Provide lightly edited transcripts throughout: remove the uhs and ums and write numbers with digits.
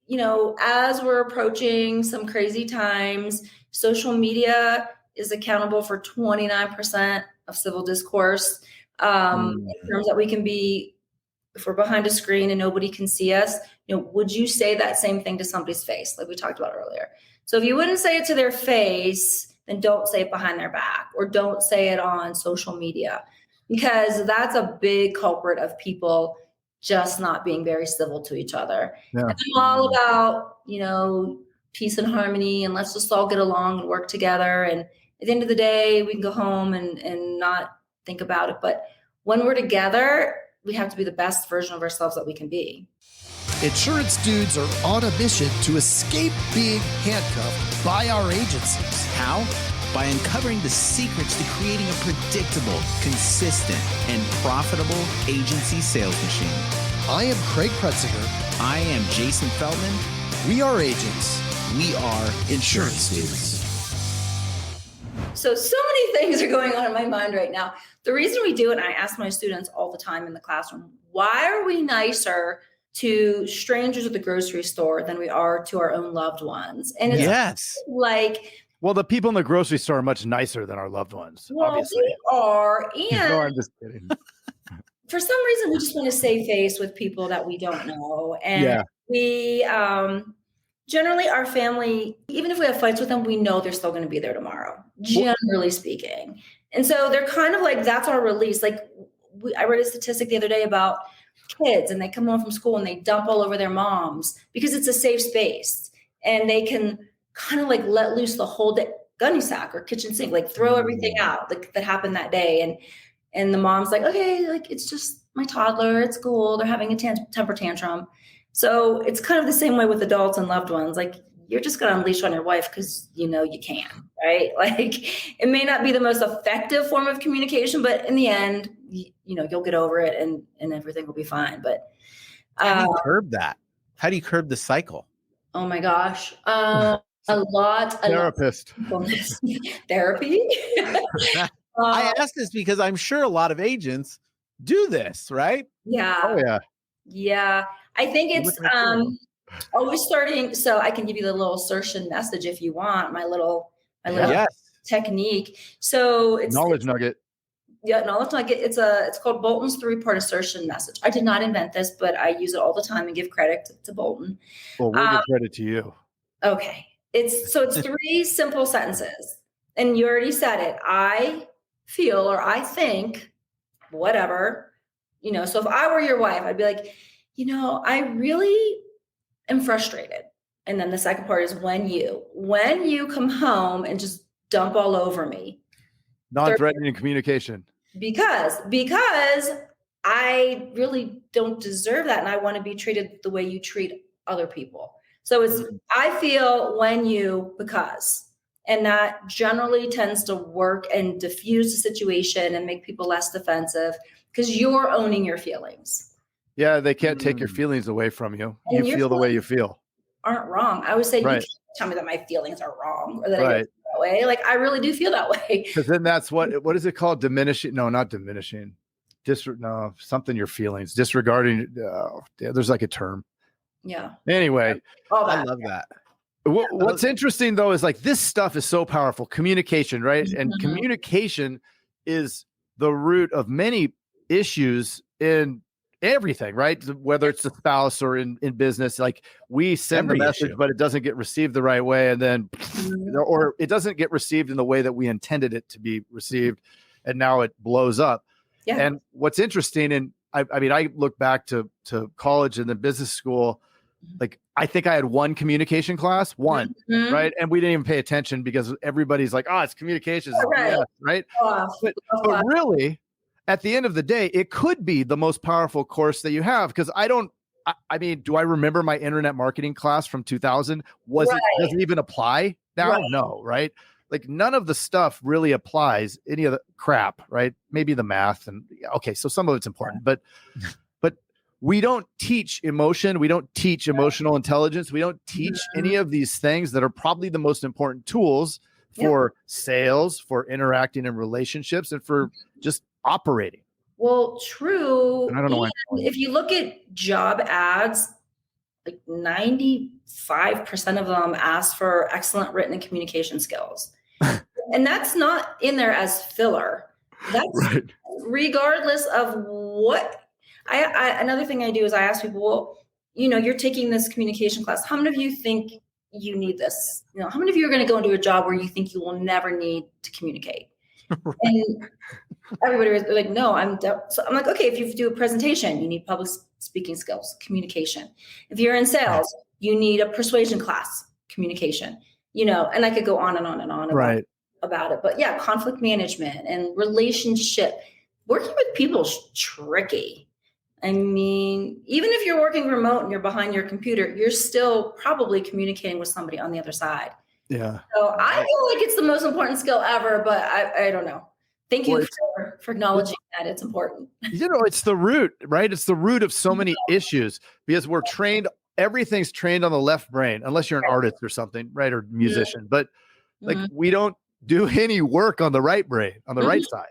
as we're approaching some crazy times, social media is accountable for 29% of civil discourse. In terms that we can be, if we're behind a screen and nobody can see us, would you say that same thing to somebody's face, like we talked about earlier? So if you wouldn't say it to their face, then don't say it behind their back, or don't say it on social media, because that's a big culprit of people just not being very civil to each other. Yeah. And I'm all about, peace and harmony, and let's just all get along and work together. And at the end of the day, we can go home and not think about it. But when we're together, we have to be the best version of ourselves that we can be. Insurance dudes are on a mission to escape being handcuffed by our agencies. How? By uncovering the secrets to creating a predictable, consistent, and profitable agency sales machine. I am Craig Pretzinger. I am Jason Feldman. We are agents. We are insurance dudes. So many things are going on in my mind right now. The reason we do it, and I ask my students all the time in the classroom, why are we nicer to strangers at the grocery store than we are to our own loved ones? And it's well, the people in the grocery store are much nicer than our loved ones. Well, obviously. They are. And no, I'm just kidding. For some reason, we just want to save face with people that we don't know. And we generally, our family, even if we have fights with them, we know they're still going to be there tomorrow, generally speaking. And so they're kind of like, that's our release. Like I read a statistic the other day about kids, and they come home from school and they dump all over their moms because it's a safe space, and they can kind of like let loose the whole gunny sack or kitchen sink, like throw everything out that happened that day. And the mom's like, okay, like it's just my toddler at school. They're having a temper tantrum. So it's kind of the same way with adults and loved ones. Like you're just going to unleash on your wife because you can, right? Like it may not be the most effective form of communication, but in the end, you'll get over it and everything will be fine. But how do you curb that? How do you curb the cycle? Oh my gosh. Therapist. Therapy. I ask this because I'm sure a lot of agents do this, right? Yeah. Oh yeah. Yeah. I think it's always starting. So I can give you the little assertion message if you want, my little technique. So it's knowledge nugget. Yeah, knowledge nugget. It's called Bolton's 3-part assertion message. I did not invent this, but I use it all the time and give credit to Bolton. Well, we'll give credit to you. Okay. It's 3 simple sentences. And you already said it. I feel, or I think, whatever, so if I were your wife, I'd be like, I really am frustrated. And then the second part is when you come home and just dump all over me. Non-threatening communication. Because I really don't deserve that. And I want to be treated the way you treat other people. So it's, I feel when you, because, and that generally tends to work and diffuse the situation and make people less defensive because you're owning your feelings. Yeah. They can't take your feelings away from you. And you feel the way you feel. Aren't wrong. I would say, you can't tell me that my feelings are wrong or that I feel that way. Like I really do feel that way. Because then that's what is it called? Diminishing? No, not diminishing. Something your feelings. Disregarding. There's like a term. Yeah. Anyway. I love that. What's interesting though is like this stuff is so powerful. Communication, right? And communication is the root of many issues in everything, right? Whether it's the spouse or in business, like we send the message, but it doesn't get received the right way. And then, or it doesn't get received in the way that we intended it to be received. And now it blows up. Yeah. And what's interesting, and I mean, I look back to college and the business school, like I think I had one communication class, right? And we didn't even pay attention because everybody's like, oh, it's communications. Right. But really, at the end of the day, it could be the most powerful course that you have. Because I mean, do I remember my internet marketing class from 2000? Does it even apply now? No, right? Like none of the stuff really applies, any of the crap, right? Maybe the math and okay, so some of it's important, but we don't teach emotion. We don't teach emotional intelligence. We don't teach any of these things that are probably the most important tools for sales, for interacting in relationships, and for just operating. Well, true. And I don't know why. If you look at job ads, like 95% of them ask for excellent written and communication skills. And that's not in there as filler. That's Right. regardless of what. Another thing I do is I ask people, well, you're taking this communication class. How many of you think you need this? How many of you are going to go into a job where you think you will never need to communicate? Right. And everybody was like, no, so I'm like, okay, if you do a presentation, you need public speaking skills, communication. If you're in sales, you need a persuasion class, communication, and I could go on and on and on about it. But yeah, conflict management and relationship, working with people is tricky. I mean, even if you're working remote and you're behind your computer, you're still probably communicating with somebody on the other side. Yeah. So I feel like it's the most important skill ever, but I don't know. Thank you for acknowledging that. It's important. It's the root, right? It's the root of so many issues because we're trained. Everything's trained on the left brain, unless you're an artist or something, right? Or musician. But like we don't do any work on the right brain, on the right side.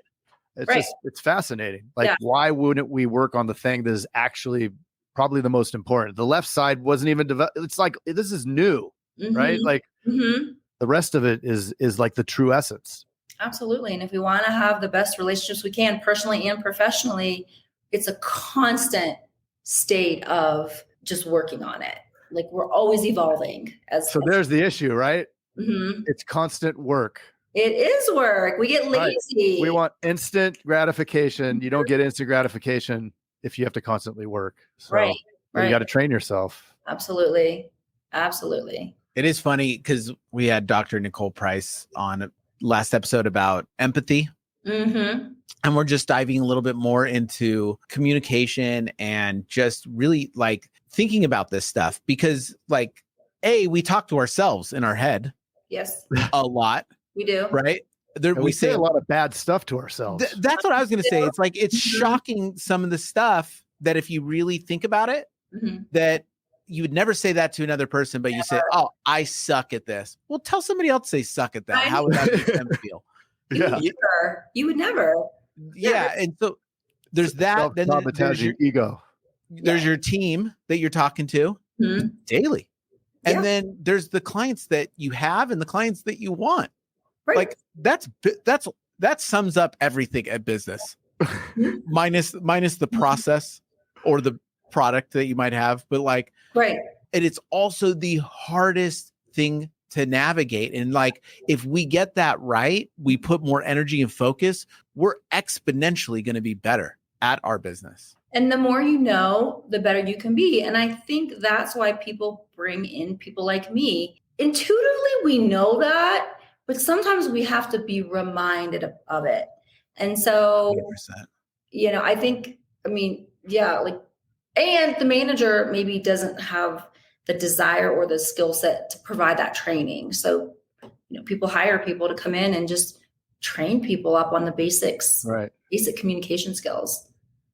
It's it's fascinating. Like, why wouldn't we work on the thing that is actually probably the most important? The left side wasn't even developed. It's like, this is new, right? Like the rest of it is like the true essence. Absolutely. And if we want to have the best relationships we can, personally and professionally, it's a constant state of just working on it. Like, we're always evolving. So there's the issue, right? It's constant work. It is work. We get lazy. We want instant gratification. You don't get instant gratification if you have to constantly work. So you got to train yourself. Absolutely. Absolutely. It is funny because we had Dr. Nicole Price on last episode about empathy. And we're just diving a little bit more into communication and just really like thinking about this stuff because like, we talk to ourselves in our head. Yes. A lot. We do. Right. We say a lot of bad stuff to ourselves. That's what I was going to say. It's like, it's shocking some of the stuff that if you really think about it, that you would never say that to another person, but you say, oh, I suck at this. Well, tell somebody else they suck at that. How would that make them feel? You would never. Yeah. And so there's that. Then there's your ego. There's your team that you're talking to daily. And then there's the clients that you have and the clients that you want. Right. Like that sums up everything at business, minus the process or the product that you might have. But like, and it's also the hardest thing to navigate. And like, if we get that right, we put more energy and focus, we're exponentially going to be better at our business. And the more you know, the better you can be. And I think that's why people bring in people like me. Intuitively, we know that. But sometimes we have to be reminded of it. And so, 100%. I think, and the manager maybe doesn't have the desire or the skill set to provide that training. So, people hire people to come in and just train people up on the basics, basic communication skills.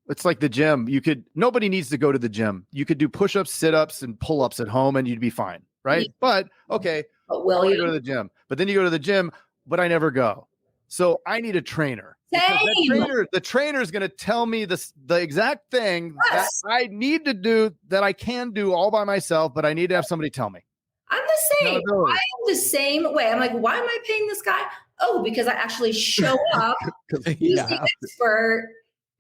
It's like the gym. Nobody needs to go to the gym. You could do push-ups, sit-ups, and pull-ups at home and you'd be fine. Right. Yeah. But okay. But will you go to the gym? But then you go to the gym, but I never go. So I need a trainer. The trainer is going to tell me the exact thing that I need to do that I can do all by myself, but I need to have somebody tell me. I'm the same. I am the same way. I'm like, why am I paying this guy? Oh, because I actually show up, he's the expert,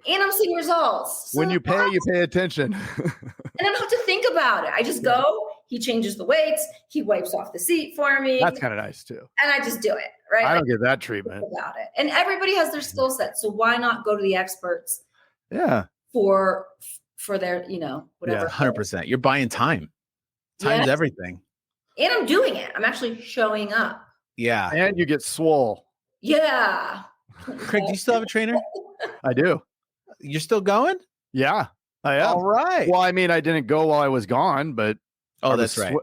and I'm seeing results. So when you pay attention. And I don't have to think about it. I just go, he changes the weights, he wipes off the seat for me. That's kind of nice too. And I just do it, right? I don't get that treatment. About it. And everybody has their skill set. So why not go to the experts? Yeah. For their, whatever. Yeah, 100%. You're buying time. Time's everything. And I'm doing it. I'm actually showing up. Yeah. And you get swole. Yeah. Craig, do you still have a trainer? I do. You're still going? Yeah, I am. All right. Well, I mean, I didn't go while I was gone, but that's right.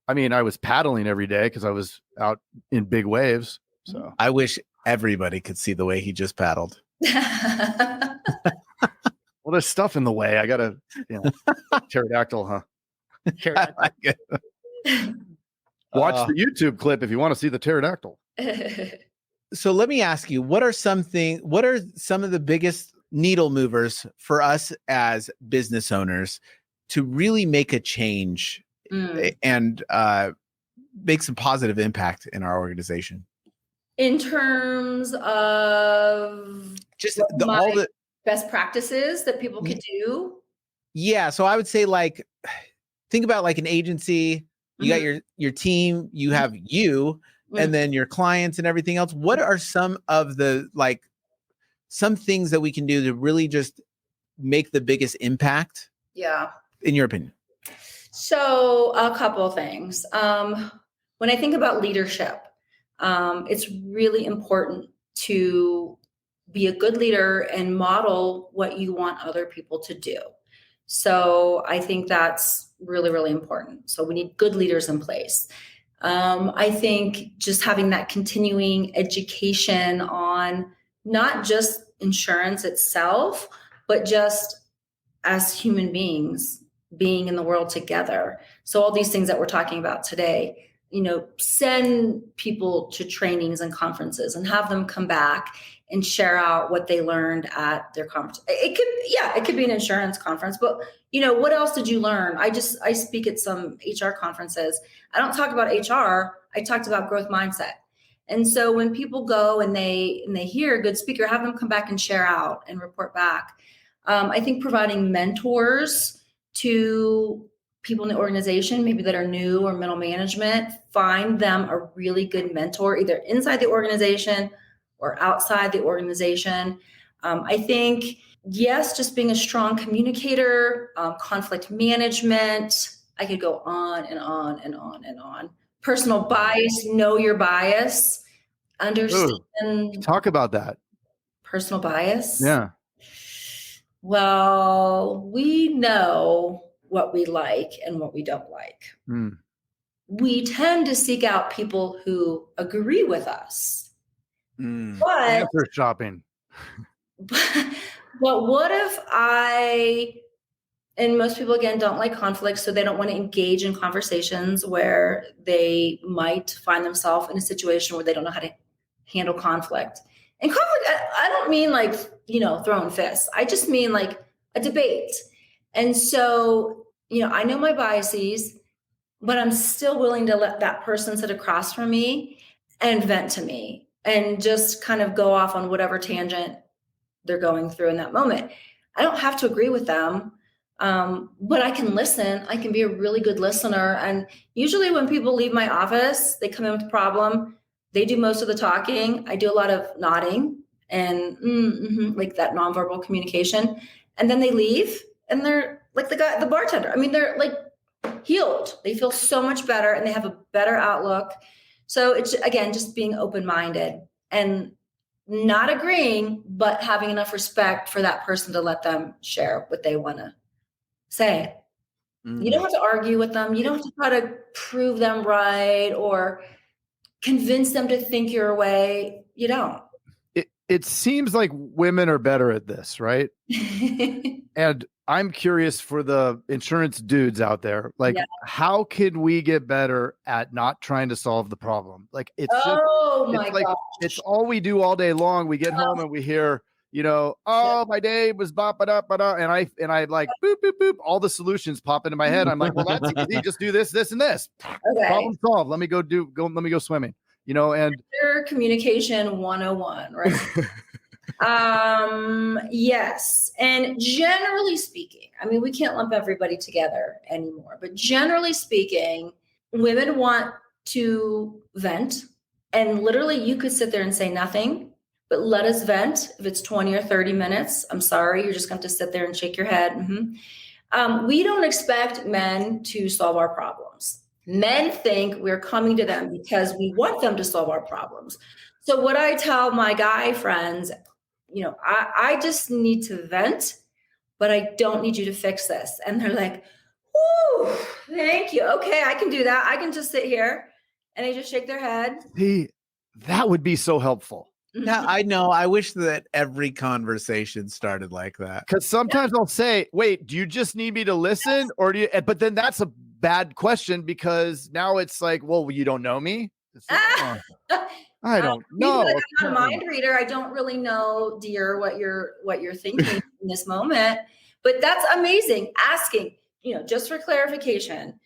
I was paddling every day because I was out in big waves. So I wish everybody could see the way he just paddled. Well, there's stuff in the way. I gotta, pterodactyl, huh? Pterodactyl. Watch the YouTube clip if you want to see the pterodactyl. So let me ask you, what are some of the biggest needle movers for us as business owners to really make a change and make some positive impact in our organization? In terms of just all the best practices that people could do. Yeah. So I would say, like, think about like an agency. You got your team, you have you, and then your clients and everything else. What are some of the, like, some things that we can do to really just make the biggest impact? Yeah. In your opinion? So a couple of things. When I think about leadership, it's really important to be a good leader and model what you want other people to do. So I think that's really, really important. So we need good leaders in place. I think just having that continuing education on not just insurance itself, but just as human beings being in the world together. So all these things that we're talking about today, send people to trainings and conferences and have them come back and share out what they learned at their conference. It could be an insurance conference, but what else did you learn? I speak at some HR conferences. I don't talk about HR. I talked about growth mindset. And so when people go and they hear a good speaker, have them come back and share out and report back. I think providing mentors to people in the organization, maybe that are new or middle management, find them a really good mentor, either inside the organization or outside the organization. I think, yes, just being a strong communicator, conflict management. I could go on and on and on and on. Personal bias, know your bias, understand. Ooh, talk about that. Personal bias. Yeah. Well, we know what we like and what we don't like. We tend to seek out people who agree with us. But answer shopping. But what if and most people, again, don't like conflict, so they don't want to engage in conversations where they might find themselves in a situation where they don't know how to handle conflict. And conflict, I don't mean like, throwing fists. I just mean like a debate. And so, I know my biases, but I'm still willing to let that person sit across from me and vent to me and just kind of go off on whatever tangent they're going through in that moment. I don't have to agree with them, but I can listen. I can be a really good listener. And usually when people leave my office, they come in with a problem. They do most of the talking. I do a lot of nodding and like that nonverbal communication. And then they leave and they're like the bartender. I mean, they're like healed. They feel so much better and they have a better outlook. So it's, again, just being open-minded and not agreeing, but having enough respect for that person to let them share what they want to say. You don't have to argue with them. You don't have to try to prove them right or convince them to think your way. You don't. It seems like women are better at this, right? And I'm curious for the insurance dudes out there, like, how can we get better at not trying to solve the problem? Like, it's it's all we do all day long. We get home and we hear, my day was and I like boop, boop, boop. All the solutions pop into my head. I'm like, well, that's easy. Just do this, this, and this. Okay. Problem solved. Let me go swimming. And communication 101, right? Yes. And generally speaking, I mean, we can't lump everybody together anymore, but generally speaking, women want to vent, and literally you could sit there and say nothing, but let us vent. If it's 20 or 30 minutes, I'm sorry, you're just going to sit there and shake your head. We don't expect men to solve our problems. Men think we're coming to them because we want them to solve our problems. So what I tell my guy friends, I just need to vent, but I don't need you to fix this. And they're like, "Whoo, thank you. Okay, I can do that. I can just sit here." And they just shake their head. That would be so helpful. Yeah, I know. I wish that every conversation started like that. Because sometimes I'll say, wait, do you just need me to listen? Or do you, but then that's a bad question because now it's like, well, you don't know me. Like, I don't know. I'm not a mind reader. I don't really know, dear, what you're thinking in this moment. But that's amazing. Asking, just for clarification,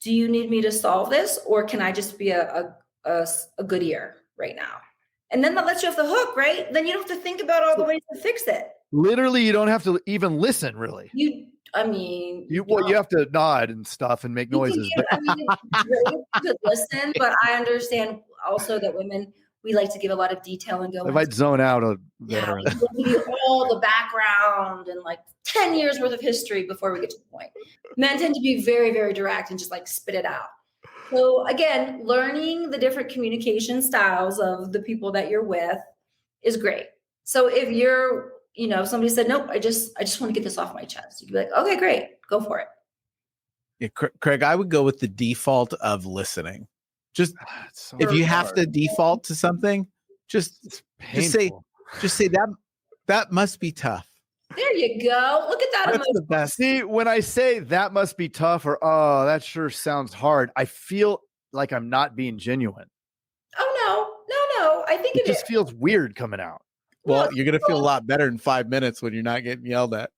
do you need me to solve this, or can I just be a good ear right now? And then that lets you off the hook, right? Then you don't have to think about all the ways to fix it. Literally, you don't have to even listen, really. You have to nod and stuff and make noises. You could listen, but I understand also that women, we like to give a lot of detail and go. I might zone out there. Yeah, we give you all the background and like 10 years worth of history before we get to the point. Men tend to be very, very direct and just like spit it out. So again, learning the different communication styles of the people that you're with is great. So if you're, if somebody said, nope, I just want to get this off my chest, you'd be like, okay, great, go for it. Yeah, Craig, I would go with the default of listening. Just so if you have to default to something, just say that must be tough. There you go. Look at that. That's the best. See, when I say that must be tough, or oh, that sure sounds hard, I feel like I'm not being genuine. Oh no. I think it just feels weird coming out. Well, you're gonna feel a lot better in 5 minutes when you're not getting yelled at.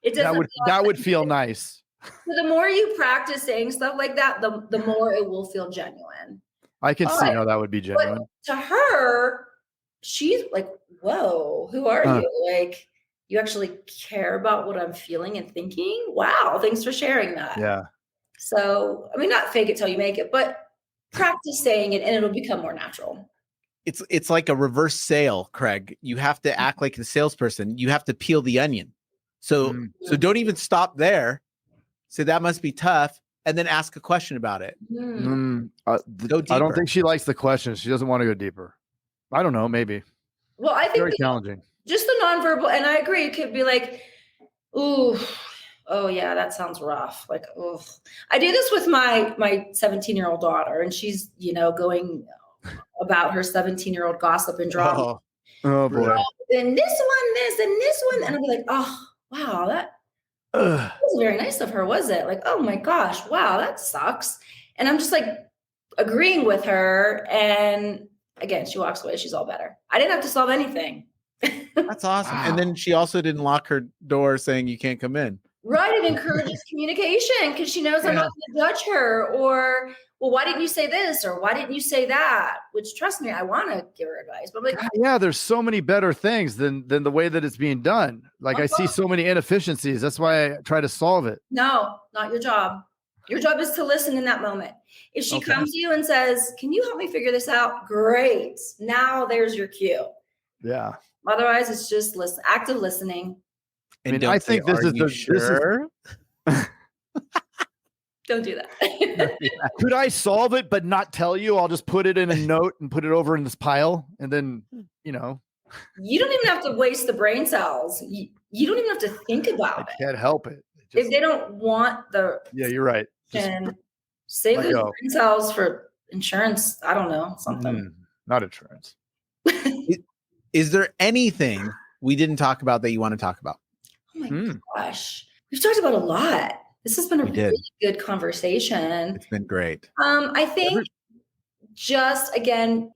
That would feel nice. So the more you practice saying stuff like that, the more it will feel genuine. I can see how that would be genuine. But to her, she's like, whoa, who are you? Like, you actually care about what I'm feeling and thinking? Wow, thanks for sharing that. Yeah. So, not fake it till you make it, but practice saying it and it'll become more natural. It's like a reverse sale, Craig. You have to act like the salesperson. You have to peel the onion. So don't even stop there. Say that must be tough, and then ask a question about it. I don't think she likes the questions. She doesn't want to go deeper. I don't know, maybe. Well, I think very challenging. Just the nonverbal, and I agree. It could be like, ooh, oh yeah, that sounds rough. Like, oh, I do this with my 17-year-old daughter, and she's going about her 17-year-old gossip and drama. Oh boy. And this one, and I'll be like, oh wow, that was very nice of her, was it? Like, oh my gosh, wow, that sucks. And I'm just like agreeing with her, and again, she walks away. She's all better. I didn't have to solve anything. That's awesome. Wow. And then she also didn't lock her door saying you can't come in. Right. It encourages communication because she knows I'm not going to judge her, or, well, why didn't you say this? Or why didn't you say that? Which, trust me, I want to give her advice. But I'm like, yeah, there's so many better things than the way that it's being done. Like, I see so many inefficiencies. That's why I try to solve it. No, not your job. Your job is to listen in that moment. If she comes to you and says, can you help me figure this out? Great. Now there's your cue. Yeah. Otherwise, it's just active listening. And I think this is sure? Don't do that. Could I solve it but not tell you? I'll just put it in a note and put it over in this pile, and then You don't even have to waste the brain cells. You don't even have to think about it. I can't help it. If they don't want the you're right. And save those brain cells for insurance. I don't know, something. Not insurance. Is there anything we didn't talk about that you want to talk about? Oh my gosh. We've talked about a lot. This has been a really good conversation. It's been great. I think just, again,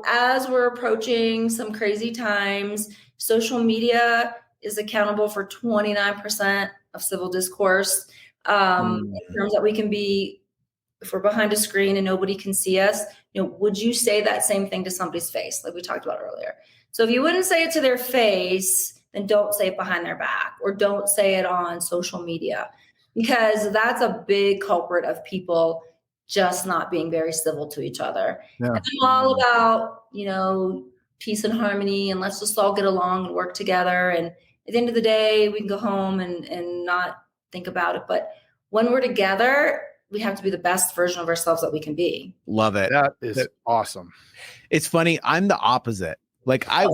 as we're approaching some crazy times, social media is accountable for 29% of civil discourse. In terms that we can be, if we're behind a screen and nobody can see us, would you say that same thing to somebody's face, like we talked about earlier? So if you wouldn't say it to their face, then don't say it behind their back, or don't say it on social media, because that's a big culprit of people just not being very civil to each other. Yeah. And I'm all about, peace and harmony, and let's just all get along and work together. And at the end of the day, we can go home and not think about it. But when we're together, we have to be the best version of ourselves that we can be. Love it. That is awesome. It's funny. I'm the opposite. Like I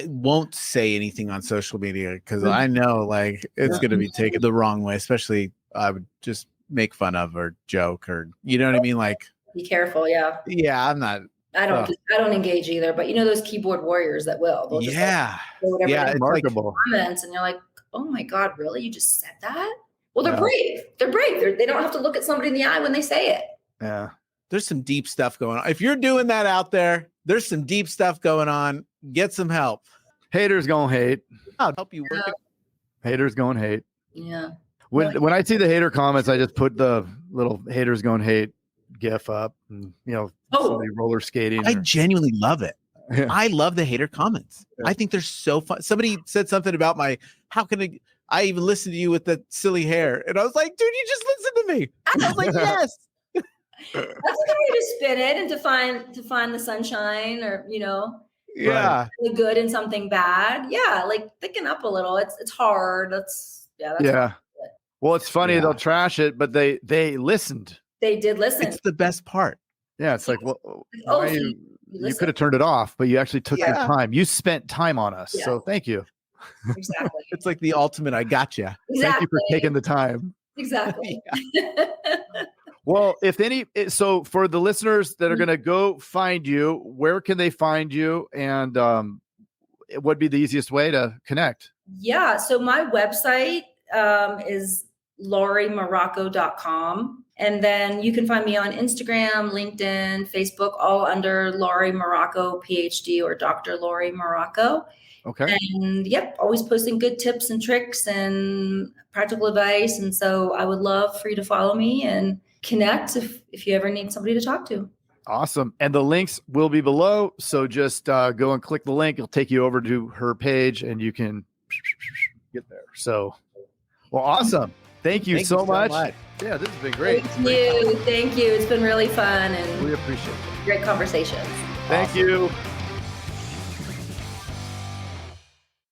won't say anything on social media because I know it's going to be taken the wrong way, especially I would just make fun of or joke or, you know what I mean? Like, be careful. Yeah. Yeah. I'm not. I don't engage either, but those keyboard warriors that will. They'll just it's remarkable comments, and you're like, oh my God, really? You just said that? Well, they're brave. They're brave. They don't have to look at somebody in the eye when they say it. Yeah. There's some deep stuff going on. If you're doing that out there, there's some deep stuff going on. Get some help. Haters gonna hate. I'll help you work it. Haters gonna hate. Yeah. When I see the hater comments, I just put the little haters going hate gif up, and somebody roller skating. I genuinely love it. Yeah. I love the hater comments. Yeah. I think they're so fun. Somebody said something about how can I even listen to you with the silly hair? And I was like, dude, you just listen to me. I was like, yes. That's a good way to spin it and to find the sunshine, or the good in something bad. Yeah, like thicken up a little. It's hard. That's Well, it's funny, they'll trash it, but they listened. They did listen. It's the best part. Yeah, it's like, well, you could have turned it off, but you actually took your time. You spent time on us, so thank you. Exactly. It's like the ultimate. I got you. Exactly. Thank you for taking the time. Exactly. Well, so for the listeners that are going to go find you, where can they find you, and it would be the easiest way to connect? Yeah. So my website is lauriemoroco.com. And then you can find me on Instagram, LinkedIn, Facebook, all under Laurie Moroco, PhD, or Dr. Laurie Moroco. Okay. And always posting good tips and tricks and practical advice. And so I would love for you to follow me and connect if you ever need somebody to talk to. Awesome. And the links will be below. So just go and click the link. It'll take you over to her page and you can get there. So, well, awesome. Thank you so much. Yeah, this has been great. Thank you. It's been really fun. And we appreciate it. Great conversations. Thank you.